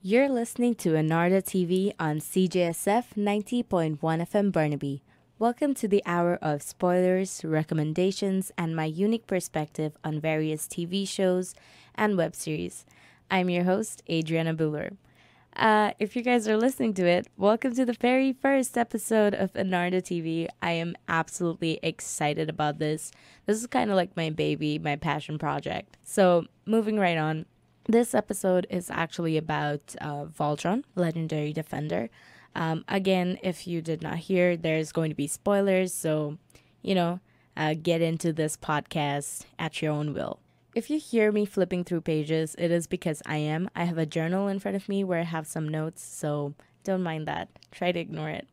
You're listening to AnaerdaTV on CJSF 90.1 FM Burnaby. Welcome to the hour of spoilers, recommendations, and my unique perspective on various TV shows and web series. I'm your host, Adriana Buller. If you guys are listening to it, welcome to the very first episode of AnaerdaTV. I am absolutely excited about this. This is kind of like my baby, my passion project. So, moving right on. This episode is actually about Voltron, Legendary Defender. Again, if you did not hear, there's going to be spoilers, so, get into this podcast at your own will. If you hear me flipping through pages, it is because I am. I have a journal in front of me where I have some notes, so don't mind that. Try to ignore it.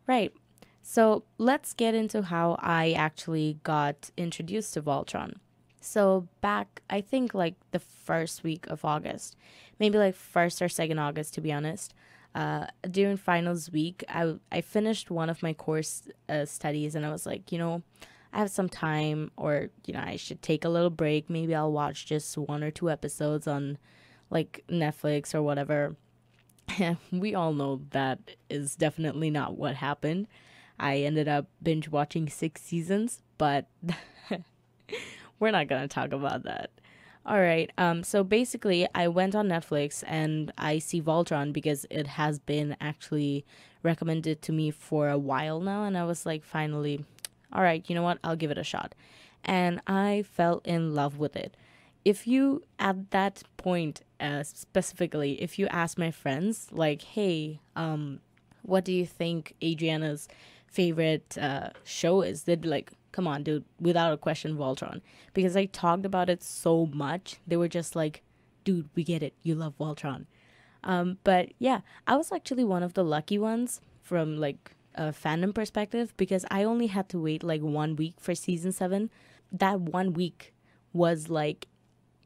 Right. So let's get into how I actually got introduced to Voltron. So back, I think like the first week of August, maybe like 1st or 2nd August, to be honest. During finals week, I finished one of my course studies and I was like, I have some time or, I should take a little break. Maybe I'll watch just 1 or 2 episodes on like Netflix or whatever. We all know that is definitely not what happened. I ended up binge watching 6 seasons, but we're not going to talk about that. All right. So basically, I went on Netflix and I see Voltron because it has been actually recommended to me for a while now. And I was like, finally, all right, you know what? I'll give it a shot. And I fell in love with it. If you, at that point, specifically, if you ask my friends, like, hey, what do you think Adriana's favorite show is? They'd be like, come on, dude, without a question, Voltron. Because I talked about it so much, they were just like, dude, we get it. You love Voltron. But yeah, I was actually one of the lucky ones from like a fandom perspective because I only had to wait like 1 week for season 7. That 1 week was like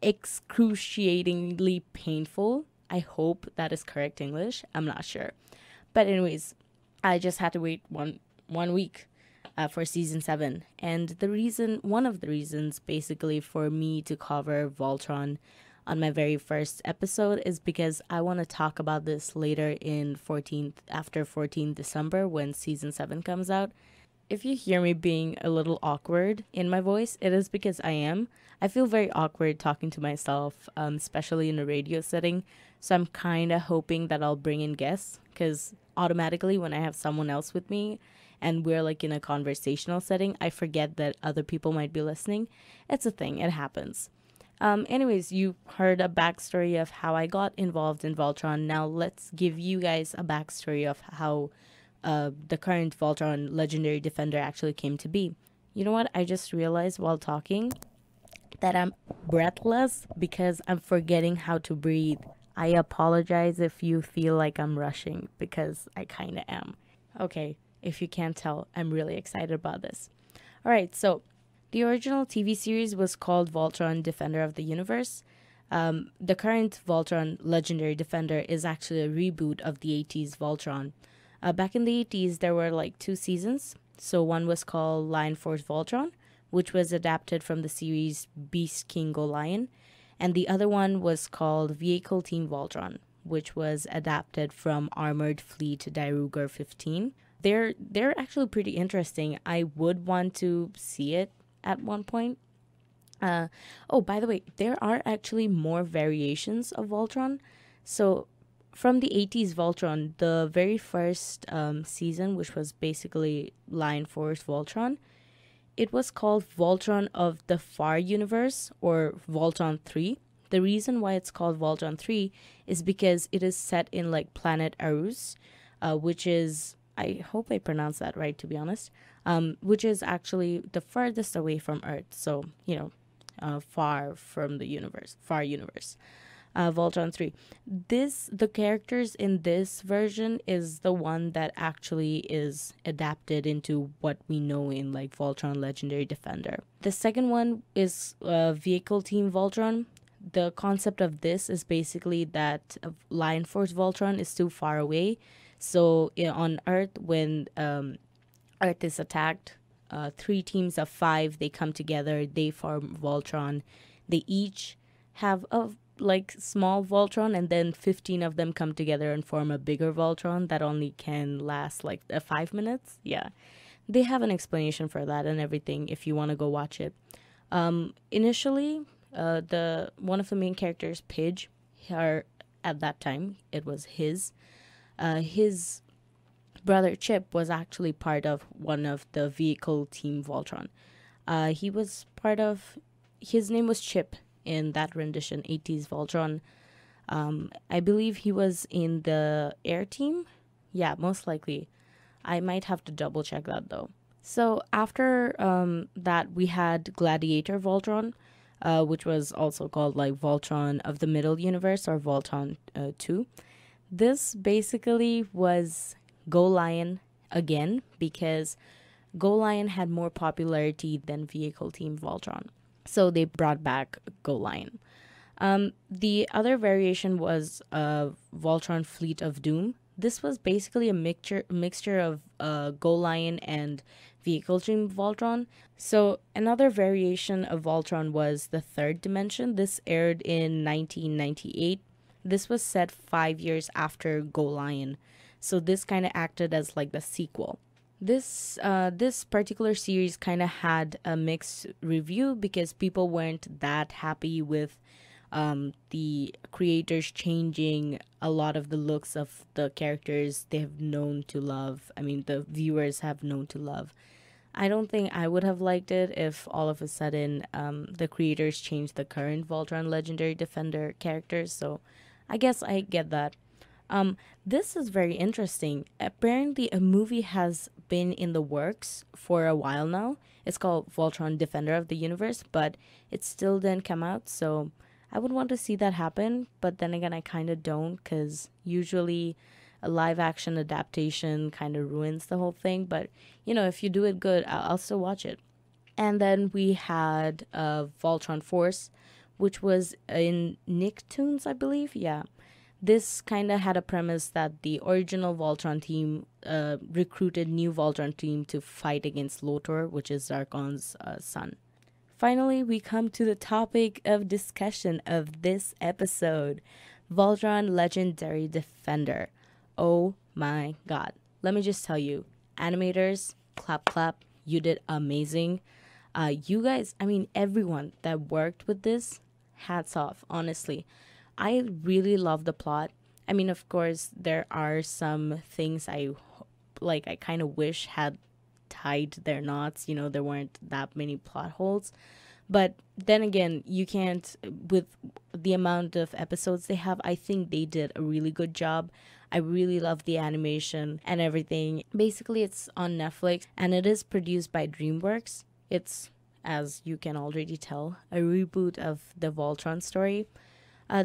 excruciatingly painful. I hope that is correct English. I'm not sure. But anyways, I just had to wait one week for season 7. And one of the reasons basically for me to cover Voltron on my very first episode is because I want to talk about this later after 14th December when season 7 comes out. If you hear me being a little awkward in my voice, it is because I am. I feel very awkward talking to myself, especially in a radio setting. So I'm kind of hoping that I'll bring in guests because automatically when I have someone else with me and we're like in a conversational setting, I forget that other people might be listening. It's a thing. It happens. Anyways, you heard a backstory of how I got involved in Voltron. Now let's give you guys a backstory of how the current Voltron Legendary Defender actually came to be. You know what? I just realized while talking that I'm breathless because I'm forgetting how to breathe. I apologize if you feel like I'm rushing because I kind of am. Okay, if you can't tell, I'm really excited about this. All right, so the original TV series was called Voltron Defender of the Universe. The current Voltron Legendary Defender is actually a reboot of the 80s Voltron. Back in the 80s, there were like 2 seasons. So one was called Lion Force Voltron, which was adapted from the series Beast King Go Lion. And the other one was called Vehicle Team Voltron, which was adapted from Armored Fleet Dairugger 15. They're actually pretty interesting. I would want to see it at one point. By the way, there are actually more variations of Voltron. So from the 80s Voltron, the very first season, which was basically Lion Force Voltron, it was called Voltron of the Far Universe or Voltron 3. The reason why it's called Voltron 3 is because it is set in like planet Arus, which is, I hope I pronounced that right to be honest, which is actually the furthest away from Earth. So, far from the universe, far universe. Voltron 3. The characters in this version is the one that actually is adapted into what we know in like Voltron Legendary Defender. The second one is Vehicle Team Voltron. The concept of this is basically that Lion Force Voltron is too far away. So on Earth, when Earth is attacked, 3 teams of 5, they come together, they form Voltron. They each have a like small Voltron, and then 15 of them come together and form a bigger Voltron that only can last like 5 minutes. Yeah, they have an explanation for that and everything if you want to go watch it. Initially, the one of the main characters, Pidge, her at that time it was his brother Chip was actually part of one of the vehicle team Voltron. He was part of. His name was Chip in that rendition, 80s Voltron. I believe he was in the air team. Yeah, most likely. I might have to double check that though. So after that, we had Gladiator Voltron, which was also called like Voltron of the Middle Universe or Voltron 2. This basically was Go Lion again because Go Lion had more popularity than Vehicle Team Voltron. So they brought back Go Lion. The other variation was Voltron Fleet of Doom. This was basically a mixture of Go Lion and Vehicle Team Voltron. So another variation of Voltron was the Third Dimension. This aired in 1998. This was set 5 years after Go Lion. So this kind of acted as like the sequel. This particular series kind of had a mixed review because people weren't that happy with the creators changing a lot of the looks of the characters they have known to love. I mean, the viewers have known to love. I don't think I would have liked it if all of a sudden the creators changed the current Voltron Legendary Defender characters. So I guess I get that. This is very interesting. Apparently, a movie has been in the works for a while now. It's called Voltron Defender of the Universe, but it still didn't come out. So I would want to see that happen. But then again, I kind of don't because usually a live action adaptation kind of ruins the whole thing. But, you know, if you do it good, I'll still watch it. And then we had Voltron Force, which was in Nicktoons, I believe. Yeah. This kind of had a premise that the original Voltron team recruited new Voltron team to fight against Lotor, which is Zarkon's son. Finally, we come to the topic of discussion of this episode, Voltron Legendary Defender. Oh my god. Let me just tell you, animators, clap clap, you did amazing. You guys, I mean everyone that worked with this, hats off, honestly. I really love the plot. I mean, of course, there are some things I kind of wish had tied their knots. You know, there weren't that many plot holes. But then again, you can't, with the amount of episodes they have, I think they did a really good job. I really love the animation and everything. Basically, it's on Netflix and it is produced by DreamWorks. It's, as you can already tell, a reboot of the Voltron story.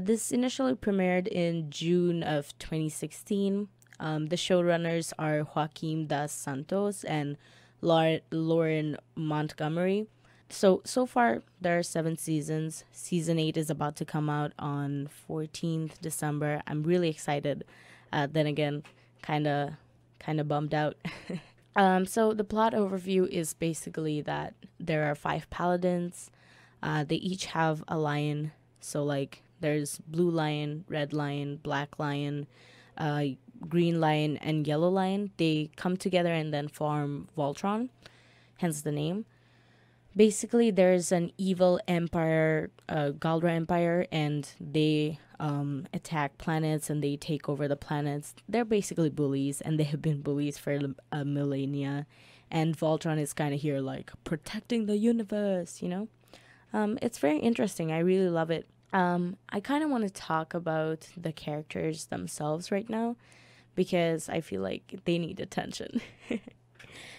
This initially premiered in June of 2016. The showrunners are Joaquim dos Santos and Lauren Montgomery. So far, there are 7 seasons. Season 8 is about to come out on 14th December. I'm really excited. Then again, kind of bummed out. So the plot overview is basically that there are 5 paladins. They each have a lion. So like there's blue lion, red lion, black lion, green lion, and yellow lion. They come together and then form Voltron, hence the name. Basically, there's an evil empire, Galdra Empire, and they attack planets and they take over the planets. They're basically bullies, and they have been bullies for a millennia. And Voltron is kind of here, like, protecting the universe, you know? It's very interesting. I really love it. I kind of want to talk about the characters themselves right now because I feel like they need attention.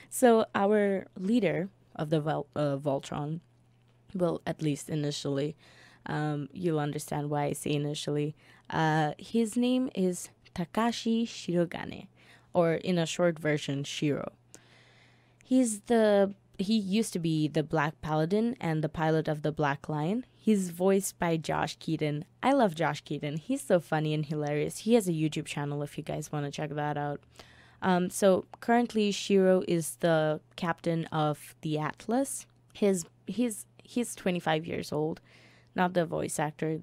So our leader of the Voltron, well, at least initially, you'll understand why I say initially, his name is Takashi Shirogane, or in a short version, Shiro. He used to be the Black Paladin and the pilot of the Black Lion. He's voiced by Josh Keaton. I love Josh Keaton. He's so funny and hilarious. He has a YouTube channel if you guys want to check that out. So currently Shiro is the captain of the Atlas. He's 25 years old, not the voice actor,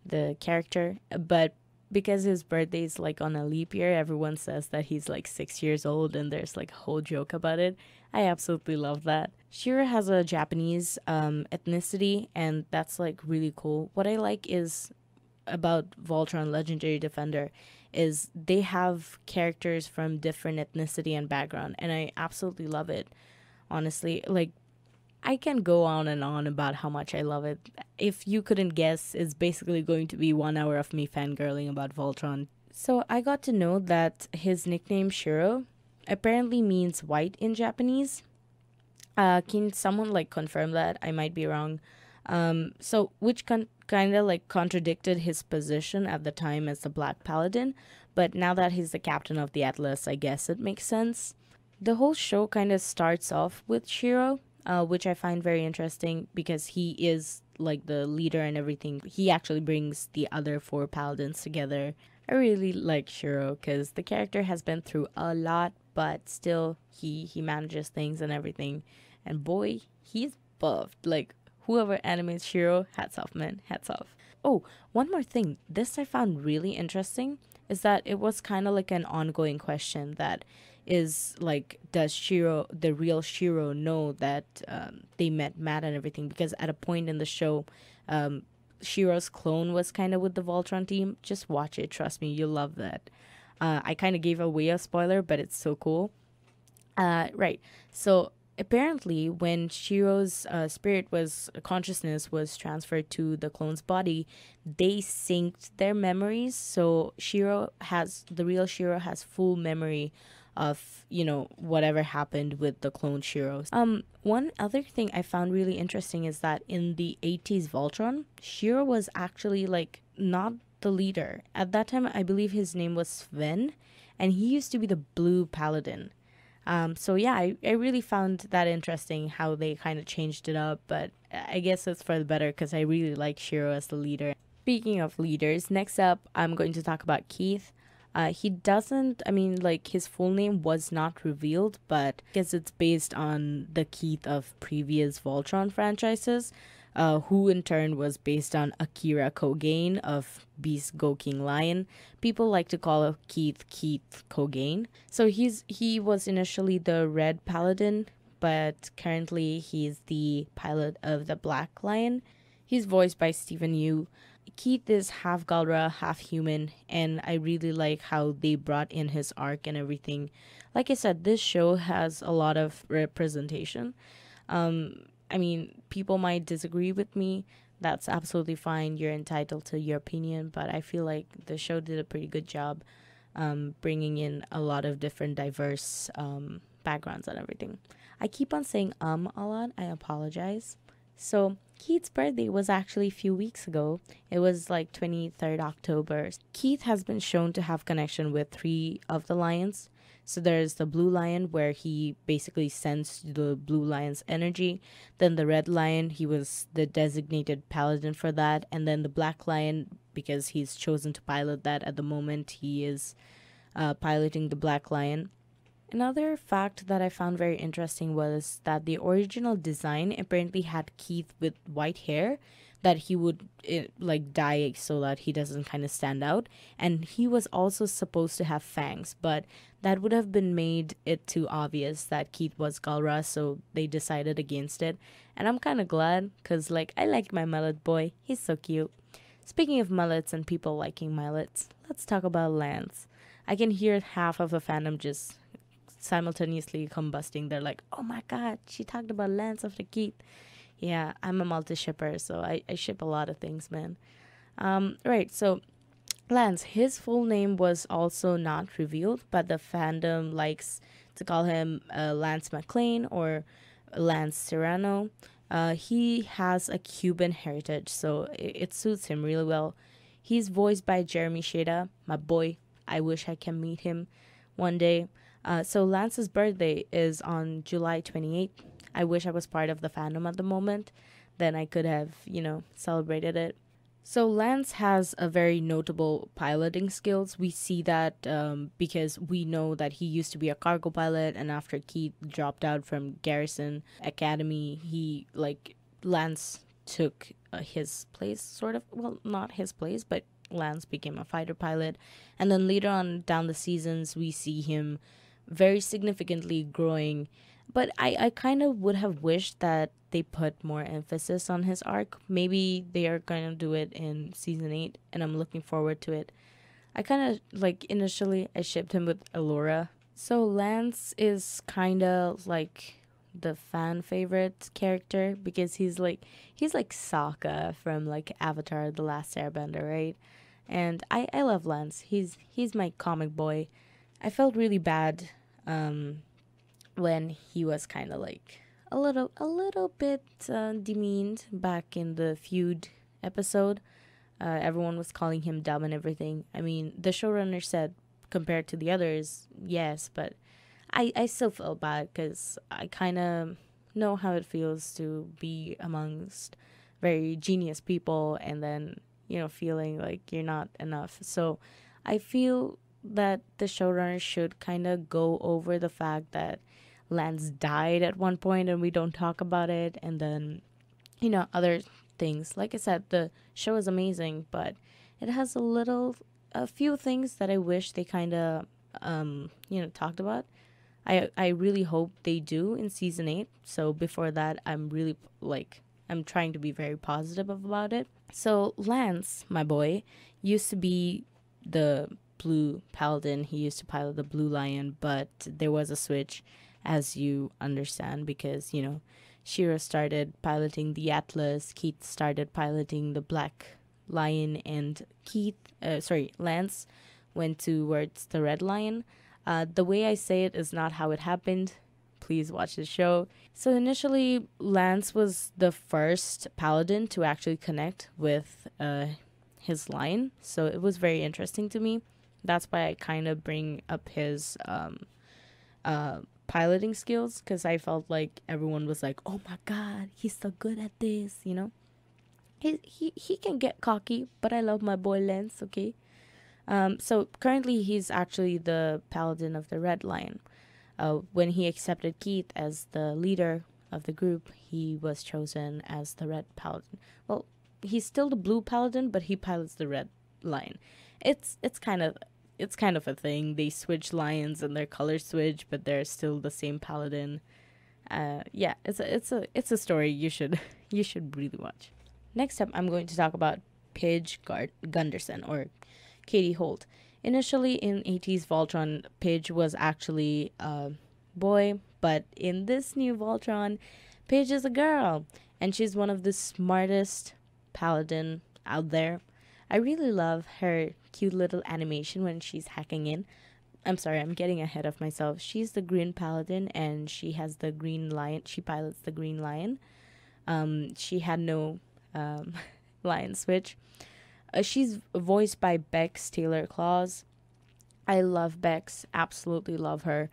the character. But because his birthday is like on a leap year, everyone says that he's like 6 years old, and there's like a whole joke about it. I absolutely love that. Shiro has a Japanese ethnicity, and that's like really cool. What I like is about Voltron Legendary Defender is they have characters from different ethnicity and background, and I absolutely love it. Honestly, like I can go on and on about how much I love it. If you couldn't guess, it's basically going to be 1 hour of me fangirling about Voltron. So I got to know that his nickname Shiro apparently means white in Japanese. Can someone like confirm that? I might be wrong. So which kind of like contradicted his position at the time as the Black Paladin, but now that he's the captain of the Atlas, I guess it makes sense. The whole show kind of starts off with Shiro, which I find very interesting because he is like the leader and everything. He actually brings the other four paladins together. I really like Shiro because the character has been through a lot, but still he manages things and everything. And boy, he's buffed. Like whoever animates Shiro, hats off, man, hats off. Oh, one more thing. This I found really interesting is that it was kind of like an ongoing question that is like, does Shiro, the real Shiro, know that they met Matt and everything? Because at a point in the show, Shiro's clone was kind of with the Voltron team. Just watch it. Trust me, you'll love that. I kind of gave away a spoiler, but it's so cool. Right. So apparently, when Shiro's consciousness was transferred to the clone's body, they synced their memories. So the real Shiro has full memory of, whatever happened with the clone Shiro. One other thing I found really interesting is that in the 80s Voltron, Shiro was actually like not the leader. At that time, I believe his name was Sven, and he used to be the blue paladin. So yeah, I really found that interesting how they kind of changed it up, but I guess it's for the better because I really like Shiro as the leader. Speaking of leaders, next up, I'm going to talk about Keith. His full name was not revealed, but because it's based on the Keith of previous Voltron franchises, who in turn was based on Akira Kogain of Beast Gouking Lion. People like to call Keith Kogain. So he was initially the Red Paladin, but currently he's the pilot of the Black Lion. He's voiced by Stephen Yu. Keith is half Galra, half human, and I really like how they brought in his arc and everything. Like I said, this show has a lot of representation. People might disagree with me. That's absolutely fine. You're entitled to your opinion, but I feel like the show did a pretty good job bringing in a lot of different diverse backgrounds and everything. I keep on saying a lot. I apologize. So Keith's birthday was actually a few weeks ago. It was like 23rd October. Keith has been shown to have connection with 3 of the lions. So there's the blue lion where he basically sensed the blue lion's energy. Then the red lion, he was the designated paladin for that. And then the black lion, because he's chosen to pilot that at the moment, he is piloting the black lion. Another fact that I found very interesting was that the original design apparently had Keith with white hair that he would dye so that he doesn't kind of stand out, and he was also supposed to have fangs, but that would have been made it too obvious that Keith was Galra, so they decided against it. And I'm kind of glad because I like my mullet boy. He's so cute. Speaking of mullets and people liking mullets, let's talk about Lance. I can hear half of the fandom just simultaneously combusting. They're like, oh my god, she talked about Lance after Keith. Yeah, I'm a multi-shipper, so I ship a lot of things, man. Right, so Lance, his full name was also not revealed, but the fandom likes to call him Lance McLean or Lance Serrano. He has a Cuban heritage, so it suits him really well. He's voiced by Jeremy Shada, my boy. I wish I can meet him one day. So Lance's birthday is on July 28th. I wish I was part of the fandom at the moment. Then I could have, celebrated it. So Lance has a very notable piloting skills. We see that because we know that he used to be a cargo pilot, and after Keith dropped out from Garrison Academy, Lance took his place, sort of. Well, not his place, but Lance became a fighter pilot. And then later on down the seasons, we see him very significantly growing. But I kind of would have wished that they put more emphasis on his arc. Maybe they are going to do it in season 8, and I'm looking forward to it. I kind of, like, initially, I shipped him with Allura. So Lance is kind of like the fan favorite character because he's like Sokka from like Avatar The Last Airbender, right? And I love Lance. He's my comic boy. I felt really bad when he was kind of like a little bit demeaned back in the feud episode. Everyone was calling him dumb and everything. I mean, the showrunner said compared to the others, yes, but I still feel bad because I kind of know how it feels to be amongst very genius people and then, feeling like you're not enough. So I feel that the showrunner should kind of go over the fact that Lance died at one point and we don't talk about it. And then, other things. Like I said, the show is amazing, but it has a few things that I wish they kind of, talked about. I really hope they do in season 8. So before that, I'm trying to be very positive about it. So Lance, my boy, used to be the blue Paladin. He used to pilot the blue lion, but there was a switch, as you understand, because, Shira started piloting the Atlas, Keith started piloting the black lion, and Lance went towards the red lion. The way I say it is not how it happened. Please watch the show. So initially, Lance was the first Paladin to actually connect with his line. So it was very interesting to me. That's why I kind of bring up his piloting skills, because I felt like everyone was like, oh my god, he's so good at this, He can get cocky, but I love my boy Lance, okay? So currently he's actually the Paladin of the Red Lion. When he accepted Keith as the leader of the group, he was chosen as the Red Paladin. Well, he's still the Blue Paladin, but he pilots the Red Lion. It's kind of a thing. They switch lions and their colors switch, but they're still the same Paladin. Yeah, it's a story you should really watch. Next up, I'm going to talk about Paige Gunderson, or Katie Holt. Initially in 80s Voltron, Paige was actually a boy, but in this new Voltron, Paige is a girl, and she's one of the smartest Paladin out there. I really love her cute little animation when she's hacking in. I'm sorry, I'm getting ahead of myself. She's the Green Paladin, and she has the Green Lion. She pilots the Green Lion. She had no lion switch. She's voiced by Bex Taylor Claus. I love Bex, absolutely love her.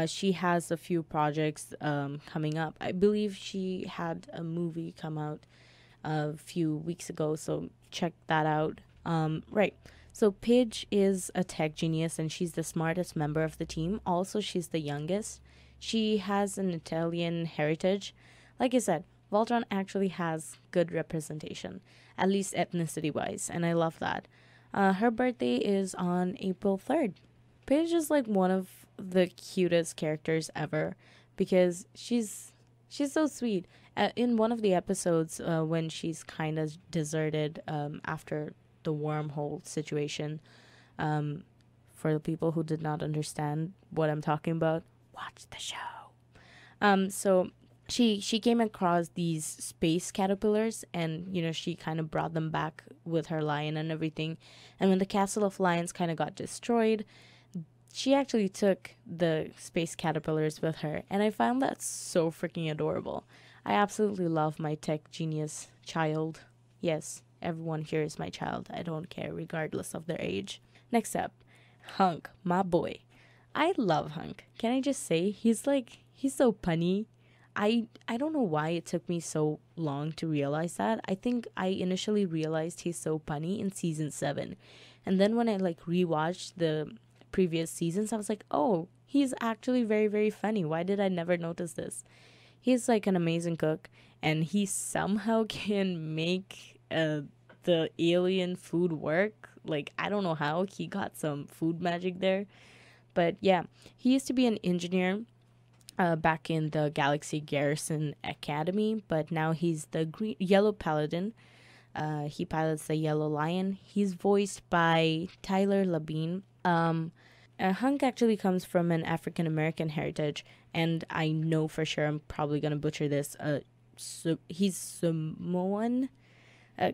She has a few projects coming up. I believe she had a movie come out a few weeks ago, so check that out. Right. So Paige is a tech genius, and she's the smartest member of the team. Also, she's the youngest. She has an Italian heritage. Like I said, Voltron actually has good representation, at least ethnicity-wise, and I love that. Her birthday is on April 3rd. Paige is like one of the cutest characters ever because she's so sweet. In one of the episodes, when she's kind of deserted after the wormhole situation, for the people who did not understand what I'm talking about, watch the show. So she came across these space caterpillars, and she kind of brought them back with her lion and everything. And when the castle of lions kind of got destroyed, she actually took the space caterpillars with her, and I found that so freaking adorable. I absolutely love my tech genius child. Yes, everyone here is my child. I don't care, regardless of their age. Next up, Hunk, my boy. I love Hunk. Can I just say, he's so punny. I don't know why it took me so long to realize that. I think I initially realized he's so punny in season 7. And then when I rewatched the previous seasons, I was like, oh, he's actually very, very funny. Why did I never notice this? He's like an amazing cook, and he somehow can make the alien food work. Like, I don't know how he got some food magic there, but yeah, he used to be an engineer back in the Galaxy Garrison Academy, but now he's the yellow paladin. He pilots the Yellow Lion. He's voiced by Tyler Labine. Hunk actually comes from an African American heritage, and I know for sure I'm probably gonna butcher this. So he's Samoan.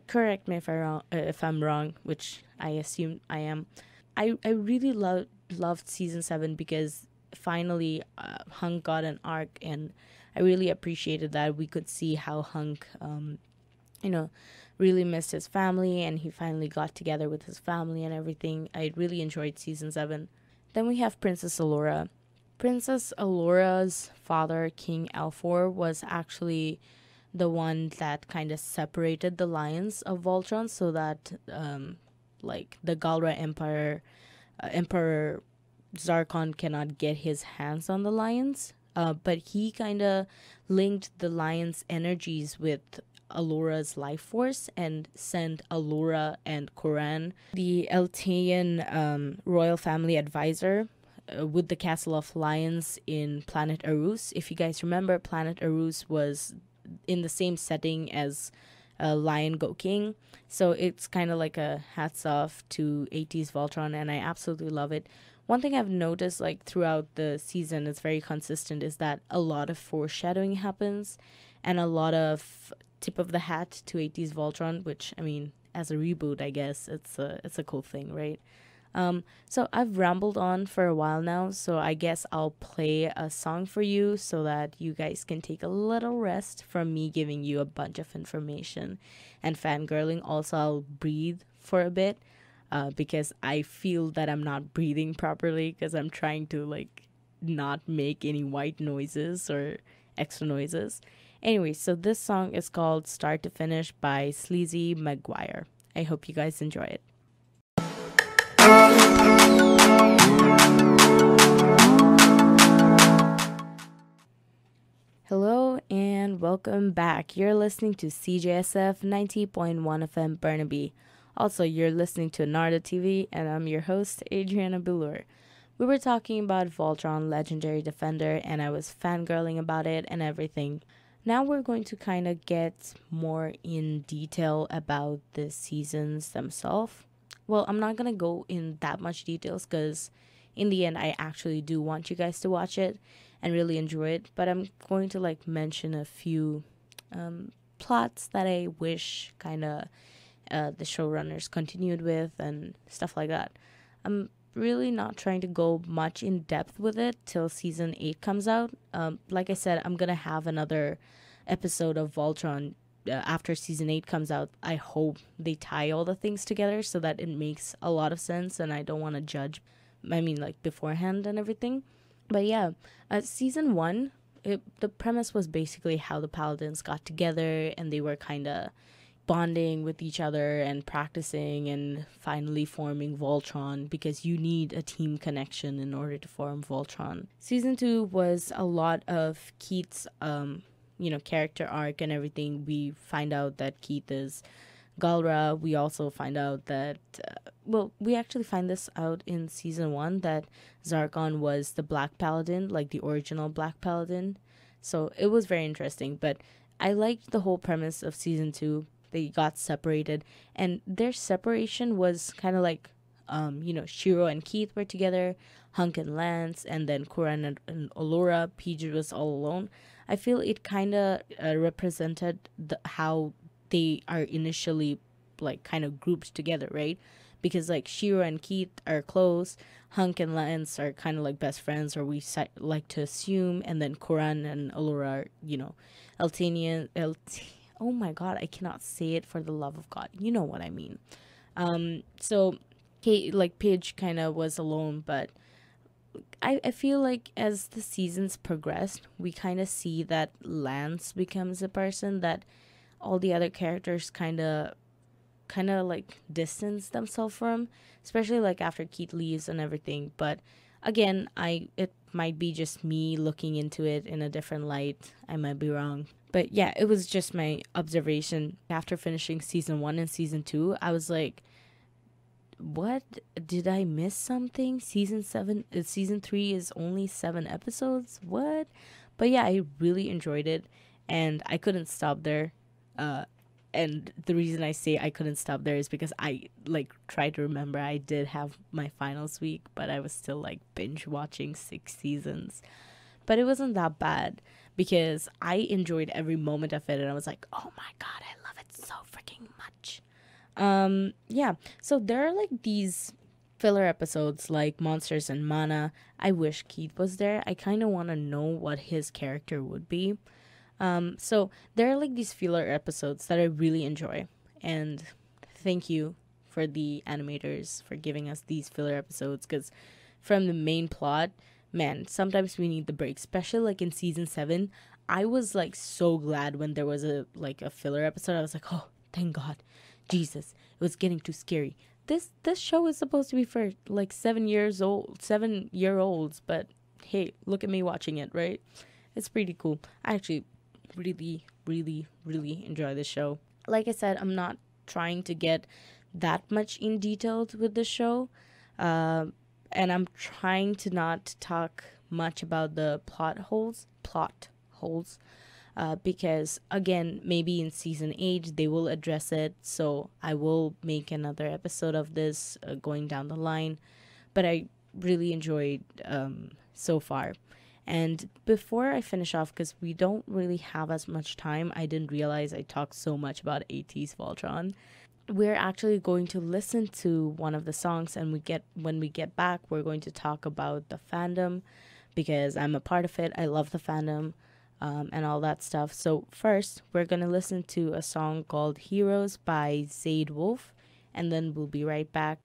Correct me if I'm wrong, which I assume I am. I really loved season 7 because finally Hunk got an arc, and I really appreciated that we could see how Hunk you know, really missed his family, and he finally got together with his family and everything. I really enjoyed season 7. Then we have Princess Allura. Princess Allura's father, King Alfor, was actually the one that kind of separated the lions of Voltron so that, like, the Galra Empire, Emperor Zarkon cannot get his hands on the lions. But he kind of linked the lions' energies with Allura's life force and sent Allura and Koran, the Eltaean royal family advisor, with the Castle of Lions in Planet Arus. If you guys remember, Planet Arus was in the same setting as Lion Go King. So it's kind of like a hats off to 80s Voltron, and I absolutely love it. One thing I've noticed, like, throughout the season, it's very consistent, is that a lot of foreshadowing happens and a lot of tip of the hat to 80s Voltron, which, I mean, as a reboot, I guess it's a cool thing, right? So I've rambled on for a while now, so I guess I'll play a song for you so that you guys can take a little rest from me giving you a bunch of information and fangirling. Also, I'll breathe for a bit because I feel that I'm not breathing properly because I'm trying to, like, not make any white noises or extra noises. Anyway, so this song is called Start to Finish by Slizzy McGuire. I hope you guys enjoy it. Hello and welcome back. You're listening to CJSF 90.1 FM Burnaby. Also, you're listening to AnaerdaTV, and I'm your host, Adriana Bilur. We were talking about Voltron Legendary Defender, and I was fangirling about it and everything. Now we're going to kind of get more in detail about the seasons themselves. Well, I'm not going to go in that much details because in the end, I actually do want you guys to watch it and really enjoy it. But I'm going to, like, mention a few plots that I wish kind of the showrunners continued with and stuff like that. I'm really not trying to go much in depth with it till season 8 comes out. Like I said, I'm going to have another episode of Voltron after season 8 comes out. I hope they tie all the things together so that it makes a lot of sense, and I don't want to judge, I mean, like, beforehand and everything. But yeah, season 1, the premise was basically how the Paladins got together and they were kind of bonding with each other and practicing and finally forming Voltron, because you need a team connection in order to form Voltron. Season 2 was a lot of Keith's character arc and everything. We find out that Keith is Galra. We also find out that, we actually find this out in season 1, that Zarkon was the Black Paladin, like the original Black Paladin. So it was very interesting, but I liked the whole premise of season 2. They got separated, and their separation was kind of like, Shiro and Keith were together, Hunk and Lance, and then Kuran and Allura. PJ was all alone. I feel it kind of represented how they are initially, like, kind of grouped together, right? Because, like, Shiro and Keith are close, Hunk and Lance are kind of like best friends, or we like to assume, and then Kuran and Allura are, Eltanian. Oh my god, I cannot say it for the love of God. You know what I mean. So, Paige kind of was alone, but I feel like as the seasons progressed, we kind of see that Lance becomes a person that all the other characters kind of like distance themselves from, especially like after Keith leaves and everything. But again, it might be just me looking into it in a different light. I might be wrong. But yeah, it was just my observation. After finishing season 1 and season 2, I was like, what? Did I miss something? Season 3 is only 7 episodes? What? But yeah, I really enjoyed it, and I couldn't stop there. And the reason I say I couldn't stop there is because I like tried to remember I did have my finals week, but I was still like binge watching 6 seasons. But it wasn't that bad because I enjoyed every moment of it, and I was like, oh my god, I love it so freaking much. Yeah, so there are like these filler episodes like Monsters and Mana. I wish Keith was there. I kind of want to know what his character would be. So there are like these filler episodes that I really enjoy, and thank you for the animators for giving us these filler episodes, because from the main plot, man, sometimes we need the break, especially like in season 7. I was like so glad when there was a filler episode. I was like, oh, thank God. Jesus, it was getting too scary. This show is supposed to be for like 7-year-olds, but hey, look at me watching it, right? It's pretty cool. I actually really, really, really enjoy this show. Like I said, I'm not trying to get that much in detail with the show, and I'm trying to not talk much about the plot holes, because again, maybe in season 8 they will address it, so I will make another episode of this going down the line. But I really enjoyed so far. And before I finish off, because we don't really have as much time, I didn't realize I talked so much about AT's Voltron. We're actually going to listen to one of the songs, and when we get back, we're going to talk about the fandom, because I'm a part of it. I love the fandom and all that stuff. So first, we're going to listen to a song called Heroes by Zayde Wolf, and then we'll be right back.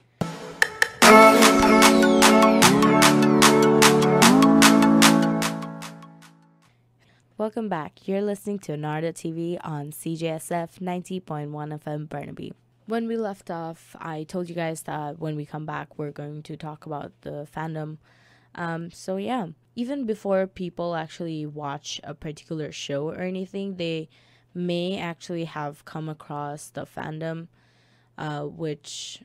Welcome back. You're listening to AnaerdaTV on CJSF 90.1 FM Burnaby. When we left off, I told you guys that when we come back, we're going to talk about the fandom. So yeah, even before people actually watch a particular show or anything, they may actually have come across the fandom, which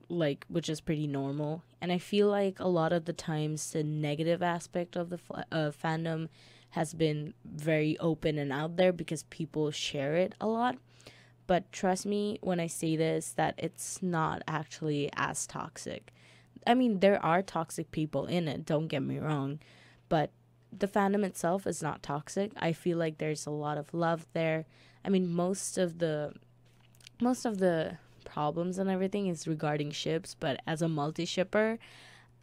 is pretty normal. And I feel like a lot of the times the negative aspect of the fandom has been very open and out there because people share it a lot. But trust me when I say this, that it's not actually as toxic. I mean, there are toxic people in it, don't get me wrong, but the fandom itself is not toxic. I feel like there's a lot of love there. I mean, most of the problems and everything is regarding ships, but as a multi-shipper,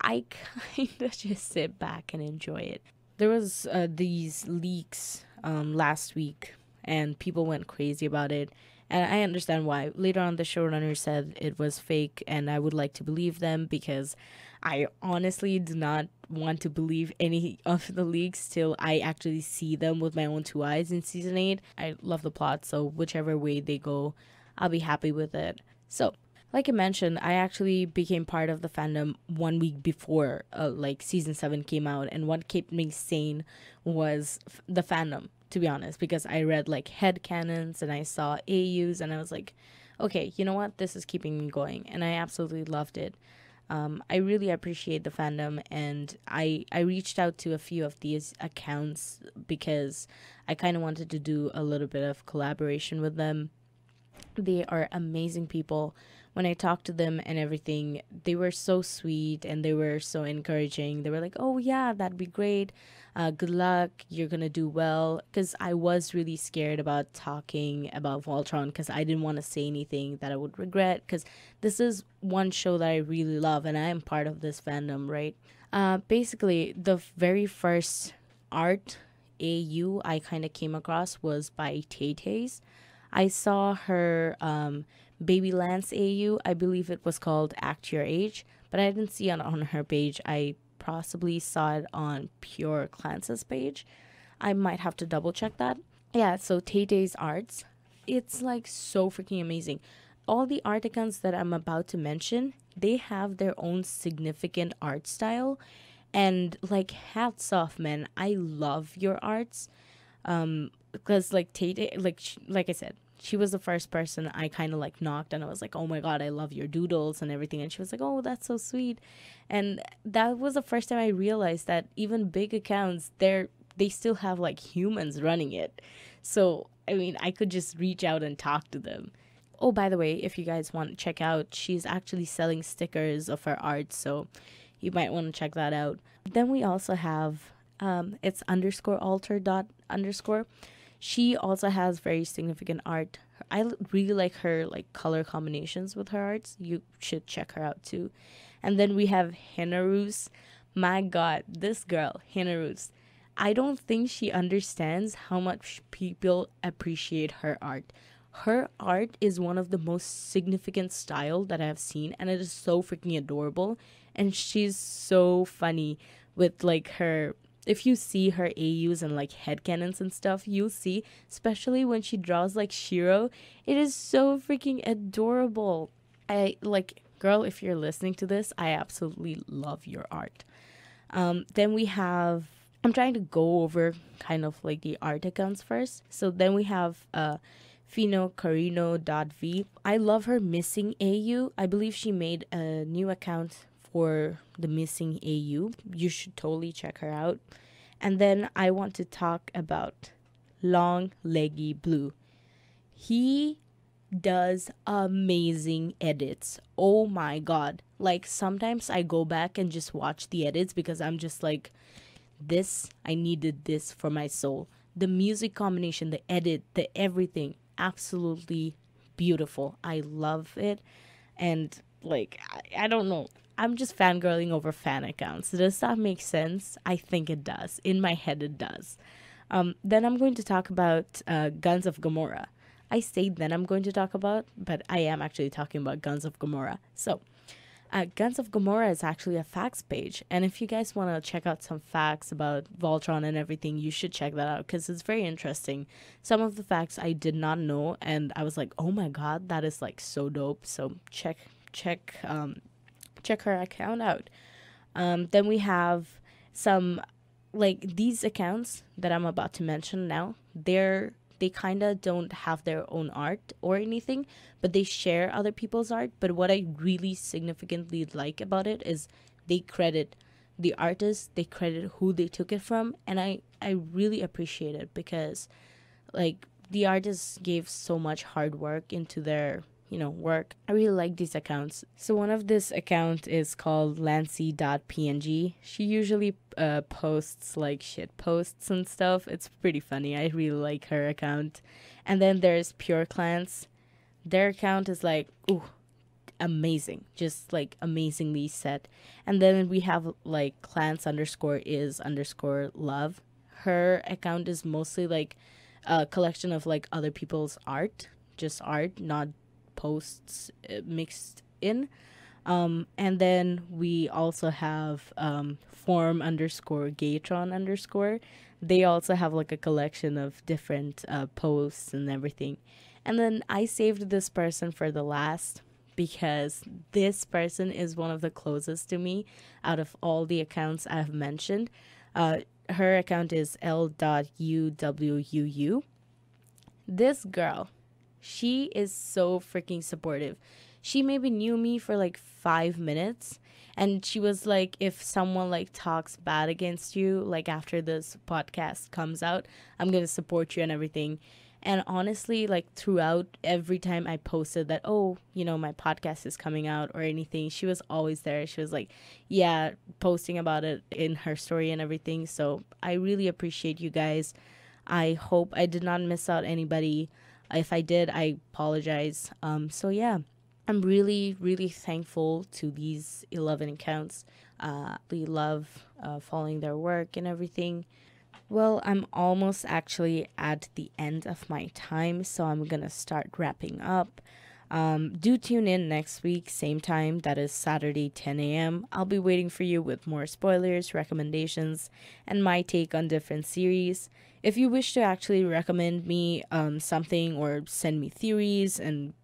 I kind of just sit back and enjoy it. There was these leaks last week, and people went crazy about it. And I understand why. Later on, the showrunner said it was fake, and I would like to believe them, because I honestly do not want to believe any of the leaks till I actually see them with my own 2 eyes in season 8. I love the plot, so whichever way they go, I'll be happy with it. So, like I mentioned, I actually became part of the fandom 1 week before season 7 came out, and what kept me sane was the fandom, to be honest, because I read like headcanons and I saw AUs, and I was like, okay, you know what, this is keeping me going, and I absolutely loved it. I really appreciate the fandom, and I reached out to a few of these accounts because I kind of wanted to do a little bit of collaboration with them. They are amazing people. When I talked to them and everything, they were so sweet and they were so encouraging. They were like, oh yeah, that'd be great. Good luck. You're going to do well. Because I was really scared about talking about Voltron, because I didn't want to say anything that I would regret. Because this is one show that I really love, and I am part of this fandom, right? Basically, the very first art AU I kind of came across was by Tay-Tay's. I saw her Baby Lance AU. I believe it was called Act Your Age, but I didn't see it on her page. I possibly saw it on Pure Clance's page. I might have to double check that. Yeah, so Tay-Tay's arts, it's like so freaking amazing. All the art accounts that I'm about to mention, they have their own significant art style, And like, hats off, man. I love your arts. Because like Tate, like I said, she was the first person I kind of like knocked, and I was like, oh my god, I love your doodles and everything. And she was like, oh, that's so sweet. And that was the first time I realized that even big accounts, they still have like humans running it. So I mean, I could just reach out and talk to them. Oh, by the way, if you guys want to check out, she's actually selling stickers of her art, so you might want to check that out. Then we also have it's underscore alter dot underscore. She also has very significant art. Really like her like color combinations with her arts. You should check her out too. And then we have Hinarus. My god, this girl, Hinarus. I don't think she understands how much people appreciate her art. Her art is one of the most significant style that I've seen, and it is so freaking adorable. And she's so funny with like her. If you see her AUs and like headcanons and stuff, you'll see, especially when she draws like Shiro, it is so freaking adorable. I like, girl, if you're listening to this, I absolutely love your art. Then we have, I'm trying to go over kind of like the art accounts first. So then we have FinoCarino.v. I love her missing AU. I believe she made a new account for the missing AU. You should totally check her out. And then I want to talk about Long Leggy Blue. He does amazing edits. Oh my god. Like, sometimes I go back and just watch the edits because I'm just like, I needed this for my soul. The music combination, the edit, the everything, absolutely beautiful. I love it. And like, I don't know. I'm just fangirling over fan accounts. Does that make sense? I think it does. In my head, it does. Then I'm going to talk about Guns of Gamora. I say then I'm going to talk about, but I am actually talking about Guns of Gamora. So, Guns of Gamora is actually a facts page. And if you guys want to check out some facts about Voltron and everything, you should check that out because it's very interesting. Some of the facts I did not know, and I was like, oh my god, that is like so dope. So check her account out. Then we have some, like, these accounts that I'm about to mention now. They kind of don't have their own art or anything, but they share other people's art. But what I really significantly like about it is they credit the artist, they credit who they took it from, and I really appreciate it because, like, the artists gave so much hard work into their work. I really like these accounts. So one of this account is called Lancy.png. She usually posts like shit posts and stuff. It's pretty funny. I really like her account. And then there's Pure Clans. Their account is like, ooh, amazing. Just like amazingly set. And then we have like clans_is_love. Her account is mostly like a collection of like other people's art. Just art, not posts mixed in. And then we also have form_Gatron_. They also have like a collection of different posts and everything. And then I saved this person for the last because this person is one of the closest to me out of all the accounts I've mentioned. Her account is L.uwuu. This girl, she is so freaking supportive. She maybe knew me for like 5 minutes, and she was like, if someone like talks bad against you, like after this podcast comes out, I'm gonna support you and everything. And honestly, like throughout every time I posted that, oh, my podcast is coming out or anything, she was always there. She was like, yeah, posting about it in her story and everything. So I really appreciate you guys. I hope I did not miss out anybody. If I did, I apologize. So yeah, I'm really, really thankful to these 11 accounts. We love following their work and everything. Well, I'm almost actually at the end of my time, so I'm gonna start wrapping up. Do tune in next week, same time, that is Saturday, 10 a.m. I'll be waiting for you with more spoilers, recommendations, and my take on different series. If you wish to actually recommend me something or send me theories and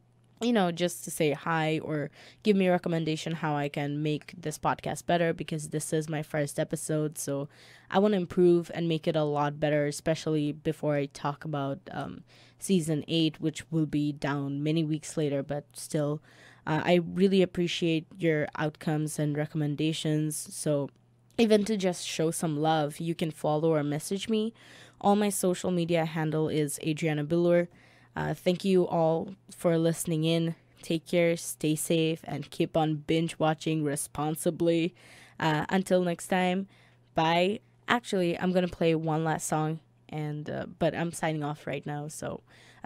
just to say hi or give me a recommendation how I can make this podcast better, because this is my first episode. So I want to improve and make it a lot better, especially before I talk about season 8, which will be down many weeks later. But still, I really appreciate your outcomes and recommendations. So even to just show some love, you can follow or message me. All my social media handle is Adriana Billur. Thank you all for listening in. Take care, stay safe, and keep on binge watching responsibly. Until next time, bye. Actually, I'm gonna play one last song, and but I'm signing off right now. So,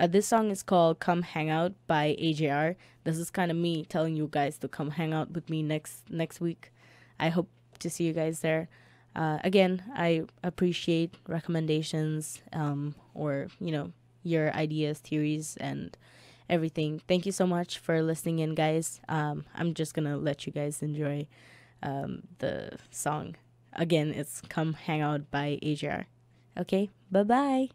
this song is called "Come Hang Out" by AJR. This is kind of me telling you guys to come hang out with me next week. I hope to see you guys there. Again, I appreciate recommendations, or your ideas, theories, and everything. Thank you so much for listening in, guys. I'm just gonna let you guys enjoy the song. Again, it's "Come Hang Out" by AJR. Okay, bye bye.